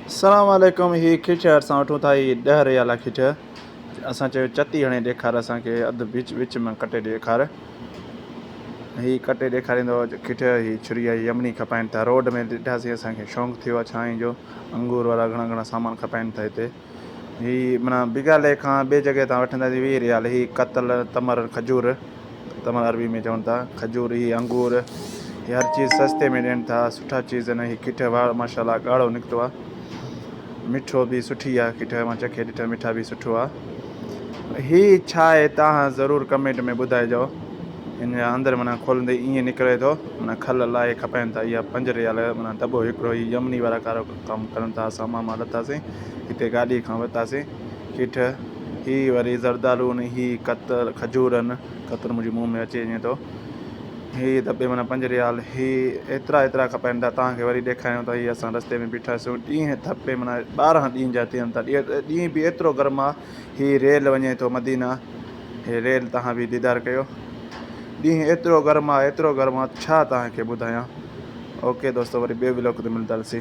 सलाम वालेकुम। ही खिच असां वठूं था ही 10 रियाला खिच। असां चयो चती हणे ॾेखार असांखे अधु विच विच में कटे ॾेखार। ही कटे ॾेखारींदो खिच। ही छुरी आहे यमनी खपाइनि था। रोड में ॾिठासीं असांखे शौक़ु थियो आहे छांई जो अंगूर वारा घणा घणा सामान खपाइनि था हिते। ही माना बिगाले खां ॿिए जॻह तां वठंदासीं 20 रियाल। ही कतल तमर खजूर, तमर अरबी में चवनि था खजूर, ही अंगूर, ही हर चीज़ सस्ते में ॾियनि था। सुठा चीज़ आहिनि। ही किठ वाह माशाल्लाह ॻाढ़ो निकितो आहे। मिठो भी सुठी आहे किठ। मां चखे ॾिठो मिठा भी सुठो आहे। ही छा आहे तव्हां ज़रूरु कमेंट में ॿुधाइजो। इन जा अंदरि माना खोलंदे ईअं निकिरे थो माना खल लाहे खपाइनि था। इहा 5 रियाल माना दॿो हिकिड़ो। ही यमनी वारा कारो कमु करनि था। असां मां लथासीं हिते गाॾी खां वरितासीं किठ। ही वरी ज़रदालू आहिनि। ही कतल खजूर आहिनि। कतल मुंहिंजे मुंहं में अची वञे थो। ही दॿे माना 5 रियाल। ही एतिरा खपाइनि था। तव्हांखे वरी ॾेखारियूं था। ही असां रस्ते में बीठासीं ॾींहं थपे माना 12 ॾींहं जा थियनि था। ॾींहं बि एतिरो गर्म आहे। ही रेल वञे थो मदीना। हे रेल तव्हां बि दीदार कयो। ॾींहं एतिरो गर्म आहे छा तव्हांखे ॿुधायां। ओके दोस्तो, वरी ॿिए व्लॉग ते मिलंदासीं।